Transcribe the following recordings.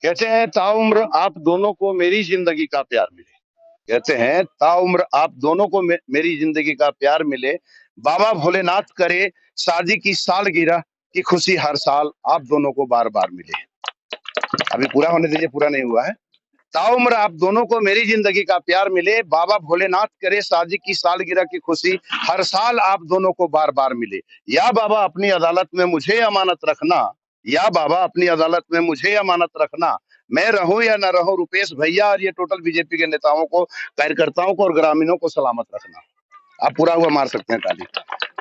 कहते हैं ताउम्र आप दोनों को मेरी जिंदगी का प्यार मिले। कहते हैं ताउम्र आप दोनों को मेरी जिंदगी का प्यार मिले। बाबा भोलेनाथ करे शादी की सालगिरह की खुशी हर साल आप दोनों को बार बार मिले। अभी पूरा होने दीजिए, पूरा नहीं हुआ है। ताउम्र आप दोनों को मेरी जिंदगी का प्यार मिले। बाबा भोलेनाथ करे शादी की सालगिरह की खुशी हर साल आप दोनों को बार बार मिले। या बाबा अपनी अदालत में मुझे अमानत रखना, या बाबा अपनी अदालत में मुझे अमानत रखना। मैं रहूं या न रहूं, रुपेश भैया और ये टोटल बीजेपी के नेताओं को, कार्यकर्ताओं को और ग्रामीणों को सलामत रखना। आप पूरा हुआ मार सकते हैं ताली।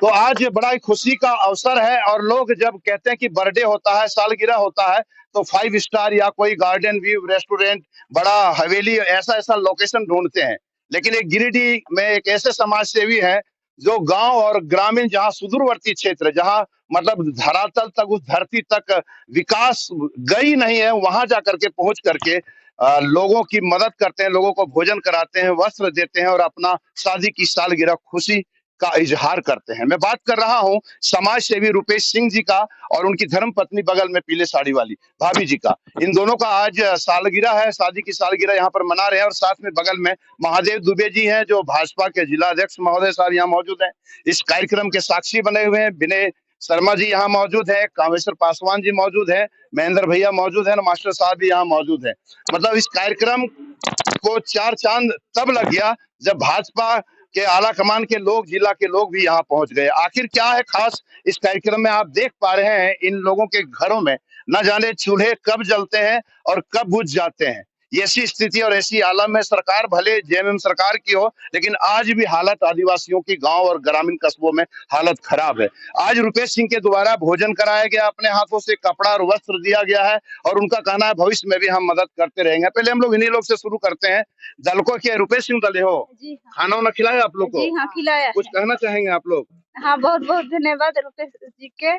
तो आज बड़ा ही खुशी का अवसर है और लोग जब कहते हैं कि बर्थडे होता है, सालगिरह होता है, तो 5 स्टार या कोई गार्डन व्यू रेस्टोरेंट, बड़ा हवेली, ऐसा ऐसा लोकेशन ढूंढते हैं। लेकिन एक गिरिडीह में एक ऐसे समाज सेवी है जो गांव और ग्रामीण, जहां सुदूरवर्ती क्षेत्र, जहां मतलब धरातल तक, उस धरती तक विकास गई नहीं है, वहां जाकर के पहुंच करके लोगों की मदद करते हैं, लोगों को भोजन कराते हैं, वस्त्र देते हैं और अपना शादी की सालगिरह खुशी का इजहार करते हैं। मैं बात कर रहा हूं समाज सेवी रुपेश सिंह जी का और उनकी धर्म पत्नी बगल में पीले साड़ी वाली भाभी जी का। इन दोनों का आज सालगिरह है, शादी की सालगिरह यहाँ पर मना रहे हैं। और साथ में बगल में महादेव दुबे जी हैं जो भाजपा के जिला अध्यक्ष महोदय साहब यहाँ मौजूद हैं, इस कार्यक्रम के साक्षी बने हुए हैं। विनय शर्मा जी यहाँ मौजूद है, कामेश्वर पासवान जी मौजूद है, महेंद्र भैया मौजूद है, मास्टर साहब भी यहाँ मौजूद है। मतलब इस कार्यक्रम को चार चांद तब लग गया जब भाजपा के आला कमान के लोग, जिला के लोग भी यहाँ पहुंच गए। आखिर क्या है खास इस कार्यक्रम में, आप देख पा रहे हैं इन लोगों के घरों में न जाने चूल्हे कब जलते हैं और कब बुझ जाते हैं। ऐसी स्थिति और ऐसी आलम में सरकार भले जेएमएम सरकार की हो, लेकिन आज भी हालत आदिवासियों की गांव और ग्रामीण कस्बों में हालत खराब है। आज रुपेश सिंह के द्वारा भोजन कराया गया, अपने हाथों से कपड़ा और वस्त्र दिया गया है और उनका कहना है भविष्य में भी हम मदद करते रहेंगे। पहले हम लोग इन्हीं लोग से शुरू करते हैं। दल को क्या रुपेश सिंह दले हो जी हाँ। खाना वाना खिलाया आप लोग को? जी हाँ, खिलाया। कुछ कहना चाहेंगे आप लोग? हाँ, बहुत बहुत धन्यवाद रुपेश जी के।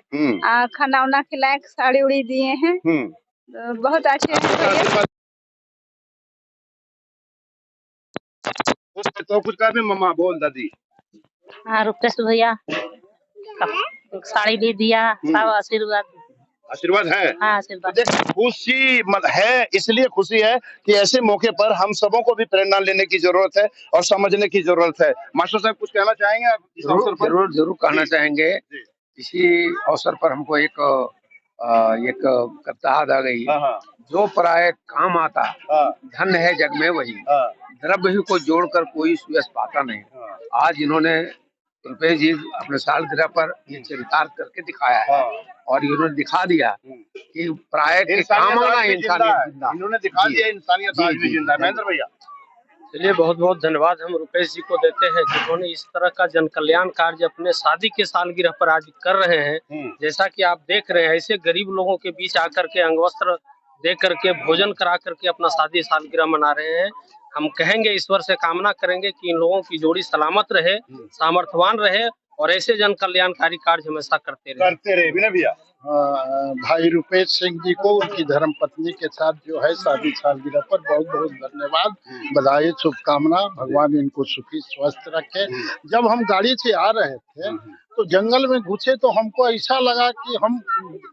खाना वाना खिलाए, साड़ी उड़ी दिए हैं, तो बहुत अच्छे। तो कुछ कहा मम्मा बोल दादी। हाँ, रुपेश भैया साड़ी भी दिया, सब आशीर्वाद है। हाँ, आशीर्वाद। खुशी है, इसलिए खुशी है कि ऐसे मौके पर हम सबों को भी प्रेरणा लेने की जरूरत है और समझने की जरूरत है। मास्टर साहब कुछ कहना चाहेंगे आप इस अवसर पर? जरूर कहना चाहेंगे। इसी अवसर पर हमको एक कविता आ गई, जो पराये काम आता धन है जग में वही, द्रव्य को जोड़कर कोई सुयश पाता नहीं। आज इन्होंने रुपेश जी अपने सालगिरह पर ये चरितार्थ करके दिखाया है और इन्होंने दिखा दिया कि प्राय के काम आना इंसानियत जिंदा, इन्होंने दिखा दिया इंसानियत आज भी जिंदा है। महेंद्र भैया चलिए, बहुत बहुत धन्यवाद हम रुपेश जी को देते हैं जिन्होंने इस तरह का जन कल्याण कार्य अपने शादी के सालगिरह पर आज कर रहे हैं। जैसा कि आप देख रहे हैं, ऐसे गरीब लोगों के बीच आकर के अंगवस्त्र दे करके, भोजन करा करके अपना शादी सालगिरह मना रहे हैं। हम कहेंगे, ईश्वर से कामना करेंगे कि इन लोगों की जोड़ी सलामत रहे, सामर्थ्यवान रहे और ऐसे जन कल्याणकारी कार्य हमेशा करते रहे। विनय भैया भाई रुपेश सिंह जी को उनकी धर्म पत्नी के साथ जो है शादी सालगिरह पर बहुत बहुत धन्यवाद, बधाई, शुभकामना। भगवान इनको सुखी स्वस्थ रखे। जब हम गाड़ी से आ रहे थे तो जंगल में घुसे तो हमको ऐसा लगा कि हम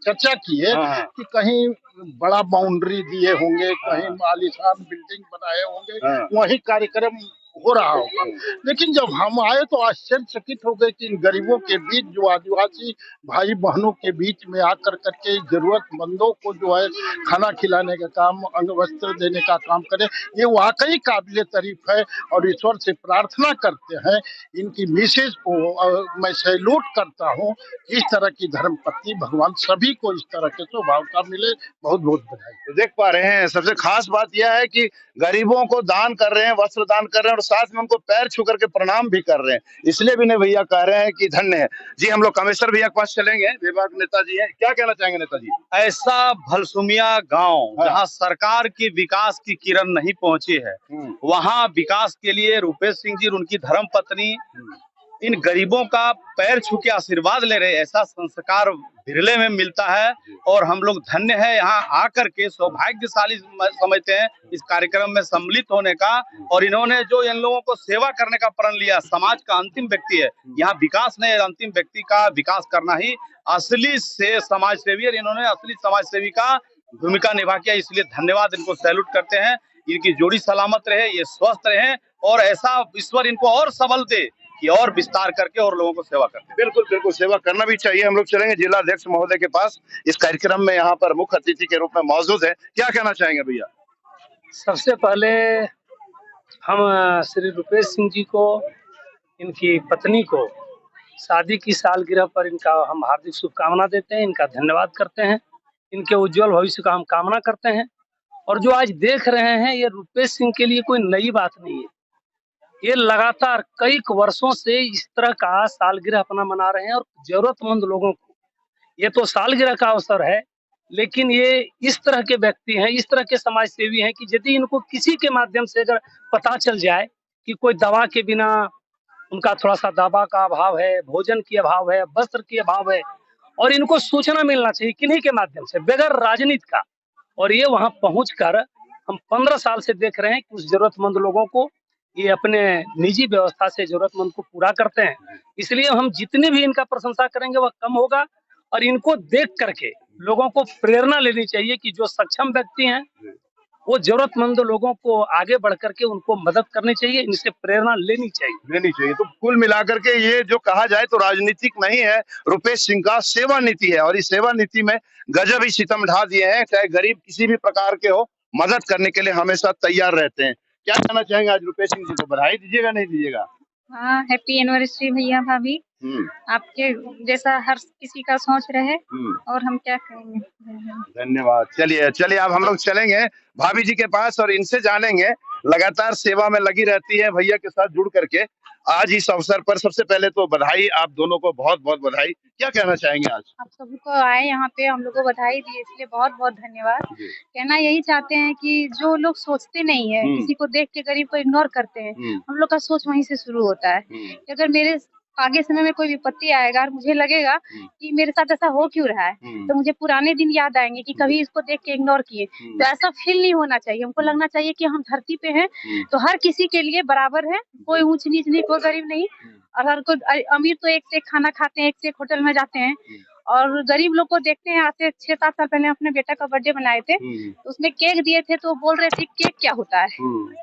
चर्चा किए कि कहीं बड़ा बाउंड्री दिए होंगे, कहीं आलीशान बिल्डिंग बनाए होंगे, वही कार्यक्रम हो रहा होगा। लेकिन जब हम आए तो आश्चर्यचकित हो गए कि इन गरीबों के बीच, जो आदिवासी भाई बहनों के बीच में आकर करके जरूरतमंदों को जो है खाना खिलाने का काम, अंग वस्त्र देने का काम करे, ये वाकई काबिले तारीफ है। और ईश्वर से प्रार्थना करते हैं, इनकी मिसेज को मैं सैल्यूट करता हूँ। इस तरह की धर्म पत्नी भगवान सभी को इस तरह के स्वभाव का मिले। बहुत बहुत बधाई। तो देख पा रहे हैं, सबसे खास बात यह है कि गरीबों को दान कर रहे हैं, वस्त्र दान कर रहे हैं और साथ में उनको पैर छू करके प्रणाम भी कर रहे हैं। इसलिए विनय भैया कह रहे हैं कि धन्य है जी। हम लोग कामेश्वर भैया के पास चलेंगे, विभाग नेताजी हैं, क्या कहना चाहेंगे नेताजी? ऐसा भलसुमिया गांव जहां सरकार की विकास की किरण नहीं पहुंची है, वहां विकास के लिए रुपेश सिंह जी और उनकी धर्म पत्नी इन गरीबों का पैर छू के आशीर्वाद ले रहे। ऐसा संस्कार बिरले में मिलता है और हम लोग धन्य है यहाँ आकर के, सौभाग्यशाली समझते हैं इस कार्यक्रम में सम्मिलित होने का। और इन्होंने जो इन लोगों को सेवा करने का प्रण लिया, समाज का अंतिम व्यक्ति है यहाँ, विकास नहीं, अंतिम व्यक्ति का विकास करना ही असली से समाज सेवी। और इन्होंने असली समाज सेवी का भूमिका निभा किया, इसलिए धन्यवाद, इनको सैल्यूट करते हैं। इनकी जोड़ी सलामत रहे, ये स्वस्थ रहे और ऐसा ईश्वर इनको और सबल दे कि और विस्तार करके और लोगों को सेवा करते। बिल्कुल बिल्कुल, सेवा करना भी चाहिए। हम लोग चलेंगे जिला अध्यक्ष महोदय के पास, इस कार्यक्रम में यहाँ पर मुख्य अतिथि के रूप में मौजूद है। क्या कहना चाहेंगे भैया? सबसे पहले हम श्री रुपेश सिंह जी को, इनकी पत्नी को शादी की सालगिरह पर इनका हम हार्दिक शुभकामना देते हैं, इनका धन्यवाद करते हैं, इनके उज्जवल भविष्य का हम कामना करते हैं। और जो आज देख रहे हैं, ये रुपेश सिंह के लिए कोई नई बात नहीं है। ये लगातार कई वर्षों से इस तरह का सालगिरह अपना मना रहे हैं और जरूरतमंद लोगों को, ये तो सालगिरह का अवसर है, लेकिन ये इस तरह के व्यक्ति हैं, इस तरह के समाज सेवी हैं कि यदि इनको किसी के माध्यम से अगर पता चल जाए कि कोई दवा के बिना, उनका थोड़ा सा दवा का अभाव है, भोजन की अभाव है, वस्त्र की अभाव है, और इनको सूचना मिलना चाहिए किन्हीं के माध्यम से, बगैर राजनीति का। और ये वहां पहुंचकर हम 15 साल से देख रहे हैं कि उस जरूरतमंद लोगों को ये अपने निजी व्यवस्था से जरूरतमंद को पूरा करते हैं। इसलिए हम जितने भी इनका प्रशंसा करेंगे वह कम होगा। और इनको देख करके लोगों को प्रेरणा लेनी चाहिए कि जो सक्षम व्यक्ति हैं वो जरूरतमंद लोगों को आगे बढ़ करके उनको मदद करनी चाहिए, इनसे प्रेरणा लेनी चाहिए। तो कुल मिलाकर के ये जो कहा जाए तो राजनीतिक नहीं है, रुपेश सिंह का सेवा नीति है। और इस सेवा नीति में गजब ही सितम ढा दिए हैं। चाहे गरीब किसी भी प्रकार के हो, मदद करने के लिए हमेशा तैयार रहते हैं। क्या कहना चाहेंगे आज रुपेश सिंह जी को? बधाई दीजिएगा नहीं दीजिएगा? हाँ, हैप्पी एनिवर्सरी भैया भाभी। आपके जैसा हर किसी का सोच रहे, और हम क्या कहेंगे। धन्यवाद। चलिए अब हम लोग चलेंगे भाभी जी के पास और इनसे जानेंगे। लगातार सेवा में लगी रहती है, भैया के साथ जुड़ करके। आज इस अवसर पर सबसे पहले तो बधाई, आप दोनों को बहुत बहुत बधाई। क्या कहना चाहेंगे आज? आप सभी को आए यहाँ पे, हम लोग को बधाई दिए, इसलिए बहुत बहुत धन्यवाद। कहना यही चाहते हैं कि जो लोग सोचते नहीं है, किसी को देख के गरीब को इग्नोर करते हैं, हम लोग का सोच वहीं से शुरू होता है कि अगर मेरे आगे समय में कोई विपत्ति आएगा और मुझे लगेगा कि मेरे साथ ऐसा हो क्यों रहा है, तो मुझे पुराने दिन याद आएंगे कि कभी इसको देख के इग्नोर किए। तो ऐसा फील नहीं होना चाहिए। हमको लगना चाहिए कि हम धरती पे हैं तो हर किसी के लिए बराबर है, कोई ऊंच नीच नहीं, कोई गरीब नहीं। अगर कोई अमीर तो एक से एक खाना खाते हैं, एक से एक होटल में जाते हैं, और गरीब लोग को देखते हैं। आज से 6-7 साल पहले अपने बेटा का बर्थडे बनाए थे, तो उसमें केक दिए थे, तो बोल रहे थे केक क्या होता है,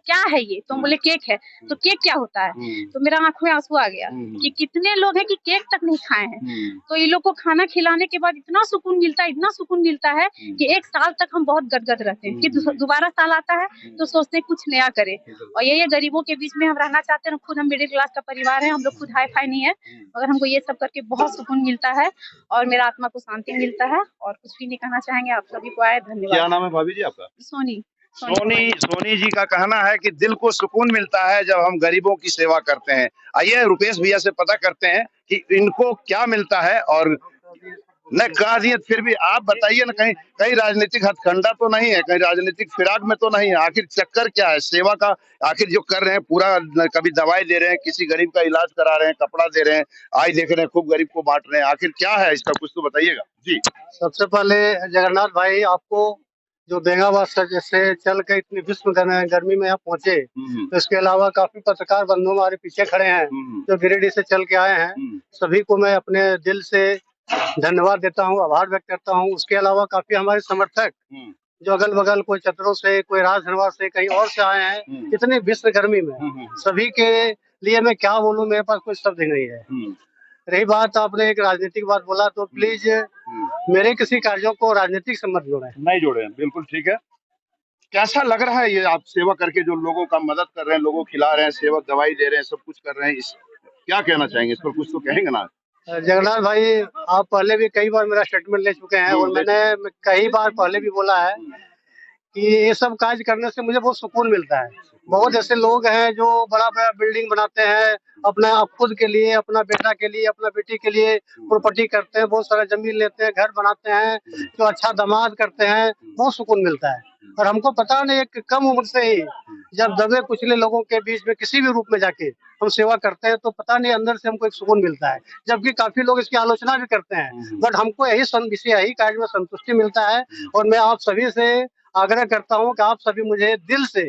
क्या है ये, तो बोले केक है, तो केक क्या होता है। तो मेरा आंखों में आंसू आ गया कि कितने लोग हैं कि केक तक नहीं खाए हैं। तो ये लोग को खाना खिलाने के बाद इतना सुकून मिलता है, इतना सुकून मिलता है कि 1 साल तक हम बहुत गदगद रहते हैं कि दोबारा साल आता है तो सोचते हैं कुछ नया करे। और ये गरीबों के बीच में हम रहना चाहते हैं। खुद हम मिडिल क्लास का परिवार है, हम लोग खुद हाई फाई नहीं है, मगर हमको ये सब करके बहुत सुकून मिलता है और मेरा आत्मा को शांति मिलता है। और कुछ भी नहीं कहना चाहेंगे, आप सभी को आए धन्यवाद। क्या नाम है भाभी जी आपका? सोनी जी का कहना है कि दिल को सुकून मिलता है जब हम गरीबों की सेवा करते हैं। आइए रुपेश भैया से पता करते हैं कि इनको क्या मिलता है। और न काजियत, फिर भी आप बताइए ना, कहीं राजनीतिक हथकंडा तो नहीं है, कहीं राजनीतिक फिराक में तो नहीं है? आखिर चक्कर क्या है सेवा का? आखिर जो कर रहे हैं पूरा, कभी दवाई दे रहे हैं, किसी गरीब का इलाज करा रहे हैं, कपड़ा दे रहे हैं, आज देख रहे हैं खूब गरीब को बांट रहे हैं, आखिर क्या है इसका, कुछ तो बताइएगा जी। सबसे पहले जगन्नाथ भाई, आपको जो बेंगाबाद से चल के इतनी भीषण गर्मी में यहाँ पहुंचे, तो इसके अलावा काफी पत्रकार बंधु हमारे पीछे खड़े हैं जो गिरिडीह से चल के आए हैं, सभी को मैं अपने दिल से धन्यवाद देता हूँ, आभार व्यक्त करता हूँ। उसके अलावा काफी हमारे समर्थक जो अगल बगल, कोई चतरों से, कोई राजधनवाद से, कहीं और से आए हैं, इतनी भीषण गर्मी में, सभी के लिए मैं क्या बोलूं, मेरे पास कोई शब्द नहीं है। रही बात, आपने एक राजनीतिक बात बोला, तो प्लीज मेरे किसी कार्यों को राजनीतिक से मत जोड़ें। नहीं जोड़े, बिल्कुल ठीक है। कैसा लग रहा है ये आप सेवा करके, जो लोगों का मदद कर रहे हैं, लोगों को खिला रहे हैं, सेवा दवाई दे रहे हैं, सब कुछ कर रहे हैं, क्या कहना चाहेंगे इस पर? कुछ तो कहेंगे ना? जगन्नाथ भाई, आप पहले भी कई बार मेरा स्टेटमेंट ले चुके हैं और मैंने कई बार पहले भी बोला है कि ये सब कार्य करने से मुझे बहुत सुकून मिलता है। बहुत ऐसे लोग हैं जो बड़ा बड़ा बिल्डिंग बनाते हैं अपना, खुद के लिए, अपना बेटा के लिए, अपना बेटी के लिए प्रॉपर्टी करते हैं, बहुत सारा जमीन लेते हैं, घर बनाते हैं, जो अच्छा दामाद करते हैं, बहुत सुकून मिलता है। और हमको पता नहीं, एक कम उम्र से ही जब दबे कुचले लोगों के बीच में किसी भी रूप में जाके हम सेवा करते हैं, तो पता नहीं अंदर से हमको एक सुकून मिलता है। जबकि काफी लोग इसकी आलोचना भी करते हैं, बट हमको यही कार्य में संतुष्टि मिलता है। और मैं आप सभी से आग्रह करता हूँ कि आप सभी मुझे दिल से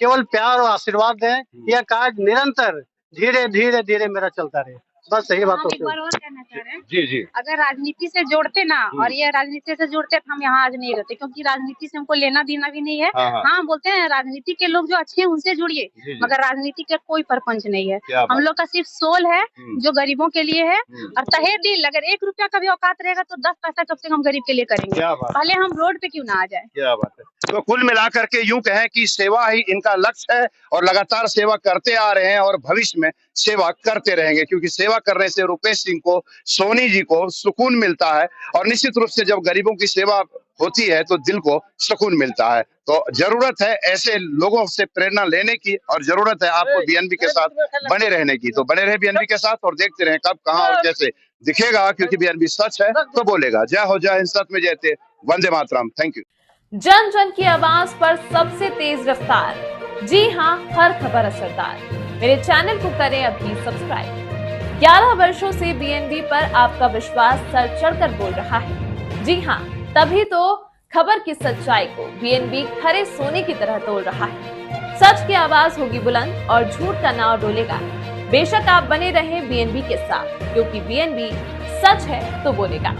केवल प्यार और आशीर्वाद दें। यह कार्य निरंतर धीरे धीरे धीरे मेरा चलता रहे। बस सही बात हम एक बार और कहना चाह रहे हैं, जी जी, अगर राजनीति से जोड़ते ना और ये राजनीति से जोड़ते तो हम यहाँ आज नहीं रहते, क्योंकि राजनीति से हमको लेना देना भी नहीं है। हाँ, हाँ। हाँ, बोलते हैं राजनीति के लोग जो अच्छे हैं उनसे जुड़िए, जी, जी। मगर राजनीति का कोई परपंच नहीं है। क्या बात। हम लोग का सिर्फ सोल है जो गरीबों के लिए है, और तहे दिल अगर 1 रुपया का भी औकात रहेगा तो 10 पैसा कब से हम गरीब के लिए करेंगे। क्या बात। पहले हम रोड पे क्यों ना आ जाए। क्या बात है। तो कुल मिलाकर के यूं कहें कि सेवा ही इनका लक्ष्य है और लगातार सेवा करते आ रहे हैं और भविष्य में सेवा करते रहेंगे, क्योंकि सेवा करने से रुपेश सिंह को, सोनी जी को सुकून मिलता है और निश्चित रूप से जब गरीबों की सेवा होती है तो दिल को सुकून मिलता है। तो जरूरत है ऐसे लोगों से प्रेरणा लेने की और जरूरत है आपको बीएनबी के साथ बने रहने की। तो बने रहे बीएनबी के साथ और देखते रहे कब, कहां और कैसे दिखेगा, क्योंकि बीएनबी सच है तो बोलेगा। जय हो, जय हिंद, सत्य में जयते, वंदे मातरम। Thank you. जन जन की आवाज पर सबसे तेज रफ्तार, जी हां, हर खबर असरदार। मेरे चैनल को करें अभी सब्सक्राइब। 11 वर्षों से बीएनबी पर आपका विश्वास सर चढ़कर बोल रहा है। जी हां, तभी तो खबर की सच्चाई को बीएनबी खरे सोने की तरह तोल रहा है। सच की आवाज होगी बुलंद और झूठ का नाव डोलेगा। बेशक आप बने रहें बीएनबी के साथ, क्योंकि बीएनबी सच है तो बोलेगा।